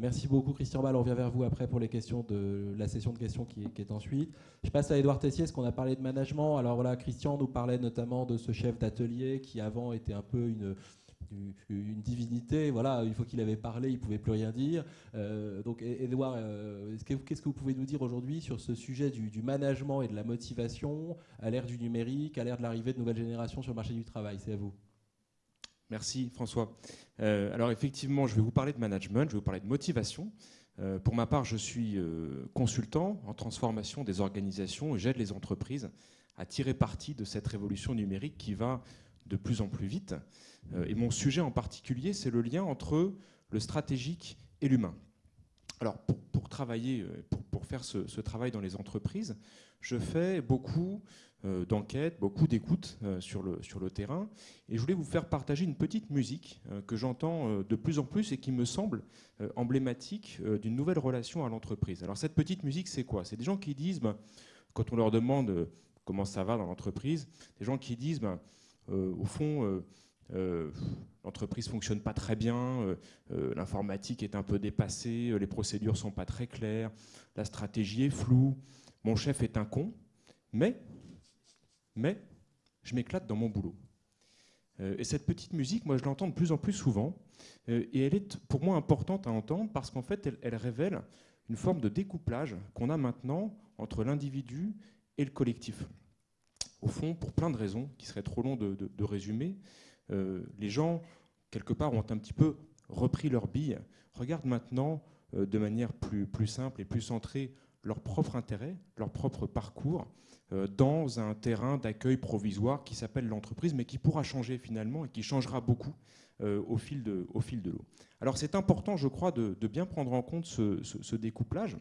Merci beaucoup Christian Ball, on revient vers vous après pour les questions de la session de questions qui est ensuite. Je passe à Édouard Tessier, parce qu'on a parlé de management. Alors voilà, Christian nous parlait notamment de ce chef d'atelier qui avant était un peu une divinité. Voilà, une fois qu'il avait parlé, il ne pouvait plus rien dire. Donc Édouard, qu'est-ce que vous pouvez nous dire aujourd'hui sur ce sujet du management et de la motivation à l'ère du numérique, à l'ère de l'arrivée de nouvelles générations sur le marché du travail? C'est à vous. Merci François. Alors effectivement, je vais vous parler de management, je vais vous parler de motivation. Pour ma part, je suis consultant en transformation des organisations et j'aide les entreprises à tirer parti de cette révolution numérique qui va de plus en plus vite. Et mon sujet en particulier, c'est le lien entre le stratégique et l'humain. Alors pour travailler, pour faire ce travail dans les entreprises, je fais beaucoup d'enquêtes, beaucoup d'écoutes sur le terrain. Et je voulais vous faire partager une petite musique que j'entends de plus en plus et qui me semble emblématique d'une nouvelle relation à l'entreprise. Alors cette petite musique, c'est quoi? C'est des gens qui disent, quand on leur demande comment ça va dans l'entreprise, des gens qui disent, au fond, l'entreprise ne fonctionne pas très bien, l'informatique est un peu dépassée, les procédures ne sont pas très claires, la stratégie est floue, mon chef est un con, mais je m'éclate dans mon boulot. Et cette petite musique, moi je l'entends de plus en plus souvent, et elle est pour moi importante à entendre parce qu'en fait elle révèle une forme de découplage qu'on a maintenant entre l'individu et le collectif. Au fond, pour plein de raisons qui seraient trop longs de résumer, les gens, quelque part, ont un petit peu repris leur bille, regardent maintenant de manière plus simple et plus centrée leur propre intérêt, leur propre parcours, dans un terrain d'accueil provisoire qui s'appelle l'entreprise, mais qui pourra changer finalement et qui changera beaucoup au fil de l'eau. Alors c'est important, je crois, de bien prendre en compte ce découplage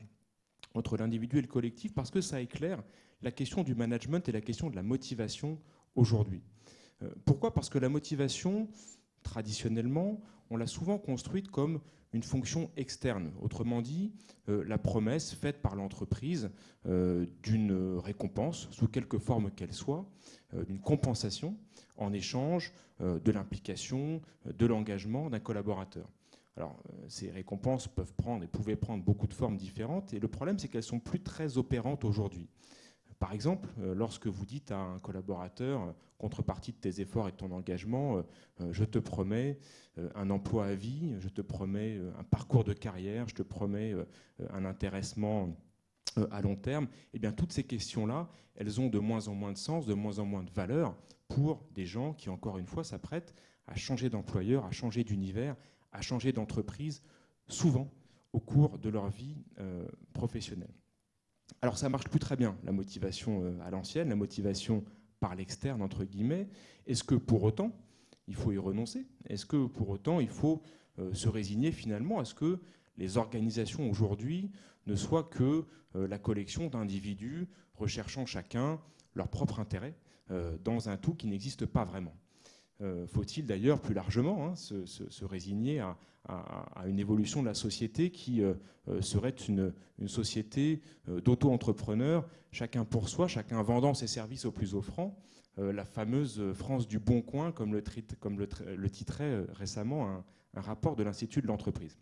entre l'individu et le collectif, parce que ça éclaire la question du management et la question de la motivation aujourd'hui. Pourquoi? Parce que la motivation, traditionnellement, on l'a souvent construite comme une fonction externe. Autrement dit, la promesse faite par l'entreprise d'une récompense, sous quelque forme qu'elle soit, d'une compensation, en échange de l'implication, de l'engagement d'un collaborateur. Alors, ces récompenses peuvent prendre et pouvaient prendre beaucoup de formes différentes, et le problème, c'est qu'elles ne sont plus très opérantes aujourd'hui. Par exemple, lorsque vous dites à un collaborateur, contrepartie de tes efforts et de ton engagement, je te promets un emploi à vie, je te promets un parcours de carrière, je te promets un intéressement à long terme, eh bien toutes ces questions-là, elles ont de moins en moins de sens, de moins en moins de valeur pour des gens qui, encore une fois, s'apprêtent à changer d'employeur, à changer d'univers, à changer d'entreprise, souvent au cours de leur vie professionnelle. Alors ça ne marche plus très bien, la motivation à l'ancienne, la motivation par l'externe, entre guillemets. Est-ce que pour autant, il faut y renoncer? Est-ce que pour autant, il faut se résigner finalement à ce que les organisations aujourd'hui ne soient que la collection d'individus recherchant chacun leur propre intérêt dans un tout qui n'existe pas vraiment? Faut-il d'ailleurs plus largement se résigner à une évolution de la société qui serait une société d'auto-entrepreneurs, chacun pour soi, chacun vendant ses services au plus offrant, la fameuse France du bon coin, comme le titrait récemment un rapport de l'Institut de l'entreprise.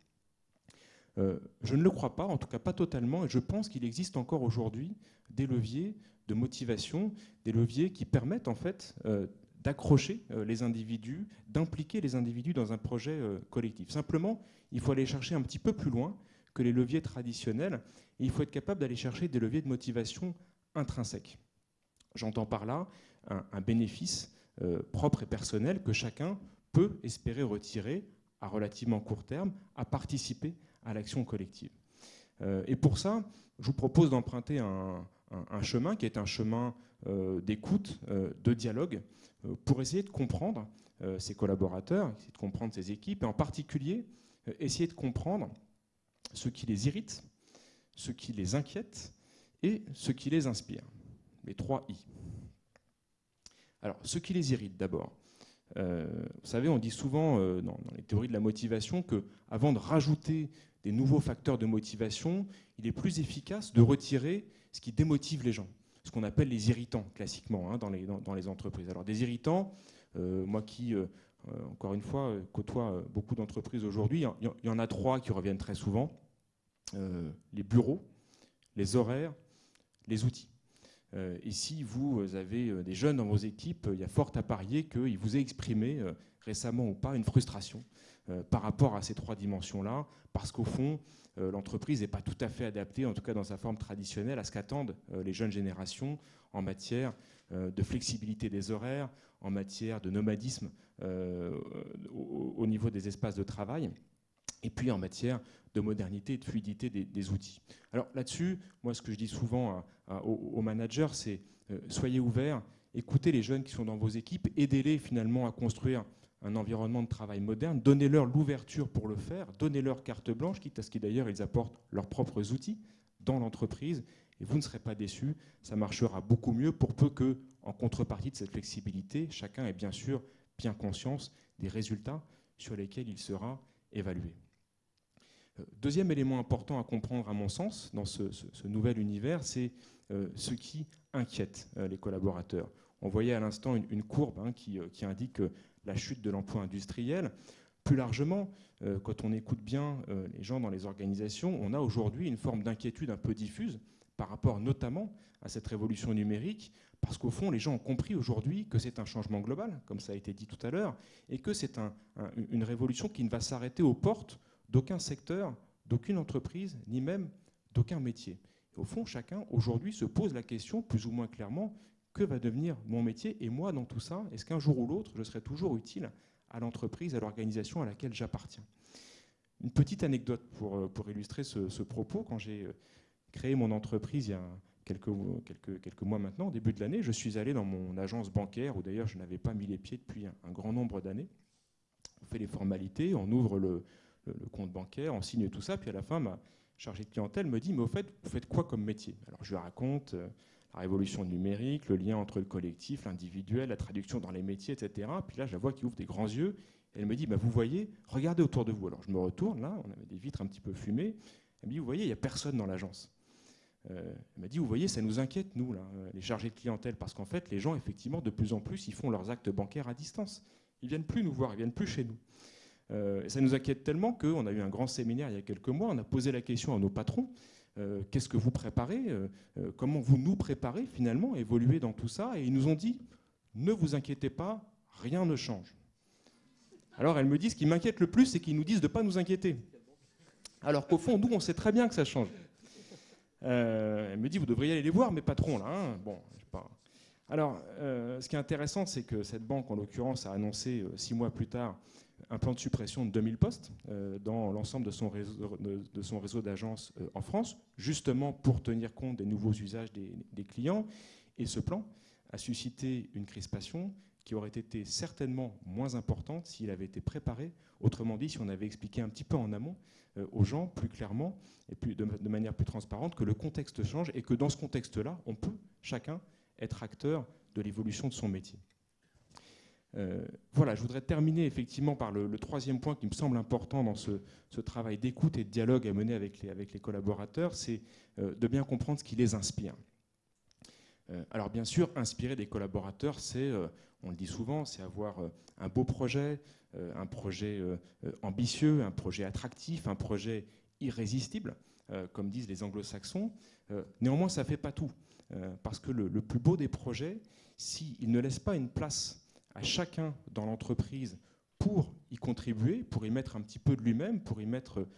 Je ne le crois pas, en tout cas pas totalement, et je pense qu'il existe encore aujourd'hui des leviers de motivation, des leviers qui permettent en fait d'accrocher les individus, d'impliquer les individus dans un projet collectif. Simplement, il faut aller chercher un petit peu plus loin que les leviers traditionnels, et il faut être capable d'aller chercher des leviers de motivation intrinsèques. J'entends par là un bénéfice propre et personnel que chacun peut espérer retirer à relativement court terme, à participer à l'action collective. Et pour ça, je vous propose d'emprunter un chemin qui est un chemin d'écoute, de dialogue, pour essayer de comprendre ses collaborateurs, essayer de comprendre ses équipes, et en particulier essayer de comprendre ce qui les irrite, ce qui les inquiète et ce qui les inspire. Les 3 I. Alors, ce qui les irrite d'abord. Vous savez, on dit souvent dans les théories de la motivation qu'avant de rajouter des nouveaux facteurs de motivation, il est plus efficace de retirer ce qui démotive les gens, ce qu'on appelle les irritants classiquement dans les entreprises. Alors des irritants, moi qui encore une fois, côtoie beaucoup d'entreprises aujourd'hui. Il y en a 3 qui reviennent très souvent. Les bureaux, les horaires, les outils. Et si vous avez des jeunes dans vos équipes, il y a fort à parier qu'ils vous aient exprimé, récemment ou pas, une frustration par rapport à ces 3 dimensions-là, parce qu'au fond, l'entreprise n'est pas tout à fait adaptée, en tout cas dans sa forme traditionnelle, à ce qu'attendent les jeunes générations en matière de flexibilité des horaires, en matière de nomadisme au niveau des espaces de travail, et puis en matière de modernité et de fluidité des outils. Alors là-dessus, moi ce que je dis souvent aux managers, c'est soyez ouverts, écoutez les jeunes qui sont dans vos équipes, aidez-les finalement à construire un environnement de travail moderne, donnez-leur l'ouverture pour le faire, donnez-leur carte blanche, quitte à ce qu'ils d'ailleurs ils apportent leurs propres outils dans l'entreprise, et vous ne serez pas déçus, ça marchera beaucoup mieux pour peu que, en contrepartie de cette flexibilité, chacun ait bien sûr bien conscience des résultats sur lesquels il sera évalué. Deuxième élément important à comprendre à mon sens dans ce nouvel univers, c'est ce qui inquiète les collaborateurs. On voyait à l'instant une courbe qui indique la chute de l'emploi industriel. Plus largement, quand on écoute bien les gens dans les organisations, on a aujourd'hui une forme d'inquiétude un peu diffuse par rapport notamment à cette révolution numérique, parce qu'au fond, les gens ont compris aujourd'hui que c'est un changement global, comme ça a été dit tout à l'heure, et que c'est une révolution qui ne va s'arrêter aux portes d'aucun secteur, d'aucune entreprise, ni même d'aucun métier. Et au fond, chacun aujourd'hui se pose la question, plus ou moins clairement, que va devenir mon métier et moi dans tout ça? Est-ce qu'un jour ou l'autre, je serai toujours utile à l'entreprise, à l'organisation à laquelle j'appartiens? Une petite anecdote pour illustrer ce propos. Quand j'ai créé mon entreprise il y a quelques mois maintenant, au début de l'année, je suis allé dans mon agence bancaire, où d'ailleurs je n'avais pas mis les pieds depuis un grand nombre d'années. On fait les formalités, on ouvre le compte bancaire, on signe tout ça, puis à la fin, ma chargée de clientèle me dit « Mais au fait, vous faites quoi comme métier ?» Alors je lui raconte la révolution numérique, le lien entre le collectif, l'individuel, la traduction dans les métiers, etc. Puis là, je la vois qui ouvre des grands yeux, et elle me dit « Vous voyez, regardez autour de vous. » Alors je me retourne, là, on avait des vitres un petit peu fumées. Elle me dit « Vous voyez, il n'y a personne dans l'agence. » Elle m'a dit « Vous voyez, ça nous inquiète, nous, là, les chargés de clientèle, parce qu'en fait, les gens, effectivement, de plus en plus, ils font leurs actes bancaires à distance. Ils ne viennent plus nous voir, ils ne viennent plus chez nous. » Et ça nous inquiète tellement qu'on a eu un grand séminaire il y a quelques mois, on a posé la question à nos patrons, qu'est-ce que vous préparez, comment vous nous préparez finalement à évoluer dans tout ça? Et ils nous ont dit, ne vous inquiétez pas, rien ne change. Alors elle me dit, ce qui m'inquiète le plus, c'est qu'ils nous disent de ne pas nous inquiéter. Alors qu'au fond, nous, on sait très bien que ça change. Elle me dit, vous devriez aller les voir, mes patrons, là. Hein, bon, je sais pas. Alors, ce qui est intéressant, c'est que cette banque, en l'occurrence, a annoncé 6 mois plus tard un plan de suppression de 2000 postes dans l'ensemble de son réseau d'agences en France, justement pour tenir compte des nouveaux usages des clients. Et ce plan a suscité une crispation qui aurait été certainement moins importante s'il avait été préparé. Autrement dit, si on avait expliqué un petit peu en amont aux gens plus clairement et de manière plus transparente que le contexte change et que dans ce contexte-là, on peut chacun être acteur de l'évolution de son métier. Voilà, je voudrais terminer effectivement par le troisième point qui me semble important dans ce travail d'écoute et de dialogue à mener avec les collaborateurs, c'est de bien comprendre ce qui les inspire. Alors bien sûr, inspirer des collaborateurs, c'est, on le dit souvent, c'est avoir un beau projet, un projet ambitieux, un projet attractif, un projet irrésistible, comme disent les anglo-saxons. Néanmoins, ça ne fait pas tout, parce que le plus beau des projets, s'il ne laisse pas une place à chacun dans l'entreprise pour y contribuer, pour y mettre un petit peu de lui-même, pour y mettre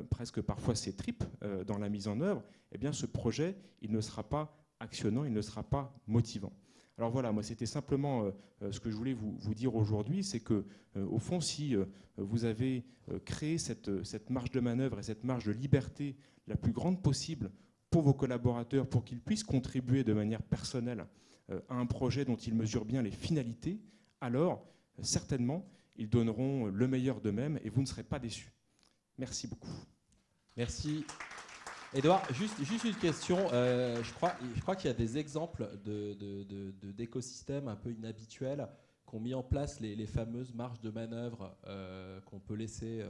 presque parfois ses tripes dans la mise en œuvre, eh bien ce projet, il ne sera pas actionnant, il ne sera pas motivant. Alors voilà, moi c'était simplement ce que je voulais vous dire aujourd'hui, c'est que au fond, si vous avez créé cette marge de manœuvre et cette marge de liberté la plus grande possible pour vos collaborateurs, pour qu'ils puissent contribuer de manière personnelle à un projet dont ils mesurent bien les finalités, alors certainement ils donneront le meilleur d'eux-mêmes et vous ne serez pas déçus. Merci beaucoup. Merci. Édouard, juste une question. Je crois qu'il y a des exemples d'écosystèmes un peu inhabituels qu'ont mis en place les fameuses marges de manœuvre qu'on peut laisser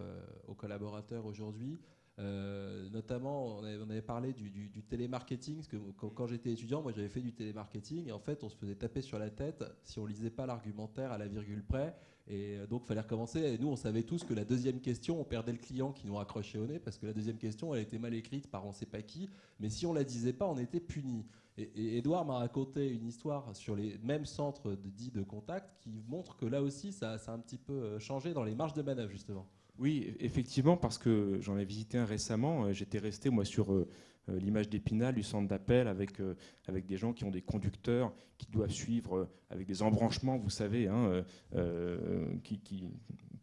aux collaborateurs aujourd'hui. Notamment, on avait parlé du télémarketing, parce que quand j'étais étudiant, moi j'avais fait du télémarketing, et en fait on se faisait taper sur la tête si on lisait pas l'argumentaire à la virgule près, et donc il fallait recommencer. Et nous on savait tous que la deuxième question, on perdait le client qui nous raccrochait au nez, parce que la deuxième question elle était mal écrite par on sait pas qui, mais si on la disait pas, on était puni. Et Edouard m'a raconté une histoire sur les mêmes centres dits de contact qui montre que là aussi ça a un petit peu changé dans les marges de manœuvre justement. Oui, effectivement, parce que j'en ai visité un récemment. J'étais resté, moi, sur l'image d'Épinal, du centre d'appel, avec des gens qui ont des conducteurs qui doivent suivre avec des embranchements, vous savez, hein, qui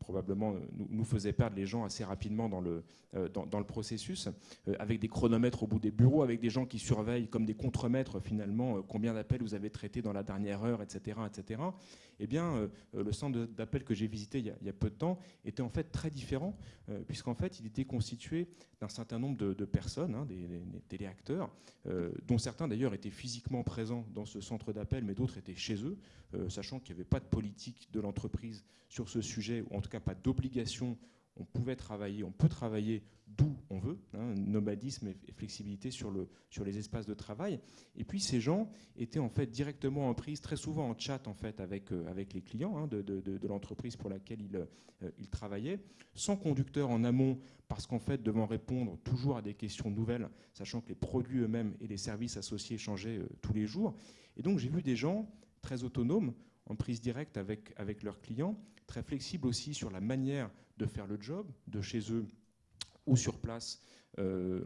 probablement nous faisaient perdre les gens assez rapidement dans le processus, avec des chronomètres au bout des bureaux, avec des gens qui surveillent comme des contremaîtres, finalement, combien d'appels vous avez traités dans la dernière heure, etc. etc. Eh bien, le centre d'appel que j'ai visité il y a peu de temps était en fait très différent, puisqu'en fait, il était constitué d'un certain nombre de personnes, hein, des téléacteurs, dont certains d'ailleurs étaient physiquement présents dans ce centre d'appel, mais d'autres étaient chez eux, sachant qu'il n'y avait pas de politique de l'entreprise sur ce sujet, ou en tout cas pas d'obligation. On pouvait travailler, on peut travailler d'où on veut, hein, nomadisme et flexibilité sur les espaces de travail. Et puis ces gens étaient en fait directement en prise, très souvent en chat en fait avec les clients, hein, de l'entreprise pour laquelle ils travaillaient, sans conducteur en amont, parce qu'en fait devant répondre toujours à des questions nouvelles, sachant que les produits eux-mêmes et les services associés changeaient tous les jours. Et donc j'ai vu des gens très autonomes, en prise directe avec leurs clients, très flexibles aussi sur la manière de faire le job, de chez eux ou sur place,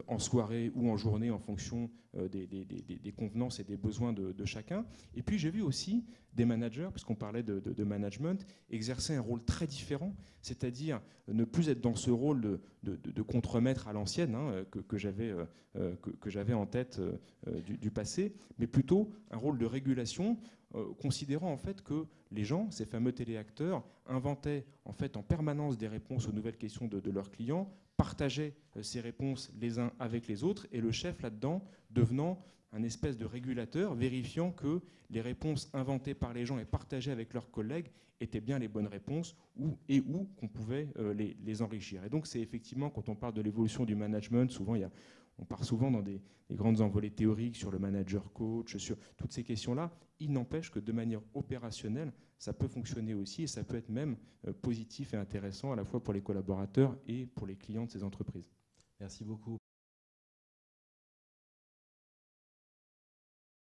en soirée ou en journée, en fonction des convenances et des besoins de chacun. Et puis j'ai vu aussi des managers, puisqu'on parlait de management, exercer un rôle très différent, c'est-à-dire ne plus être dans ce rôle de contremaître à l'ancienne, hein, que j'avais en tête du passé, mais plutôt un rôle de régulation, considérant en fait que les gens, ces fameux téléacteurs, inventaient en fait en permanence des réponses aux nouvelles questions de leurs clients, partageaient ces réponses les uns avec les autres, et le chef là-dedans devenant un espèce de régulateur, vérifiant que les réponses inventées par les gens et partagées avec leurs collègues étaient bien les bonnes réponses, où qu'on pouvait les enrichir. Et donc c'est effectivement, quand on parle de l'évolution du management, souvent on part souvent dans des grandes envolées théoriques sur le manager coach, sur toutes ces questions-là. Il n'empêche que de manière opérationnelle, ça peut fonctionner aussi, et ça peut être même positif et intéressant à la fois pour les collaborateurs et pour les clients de ces entreprises. Merci beaucoup.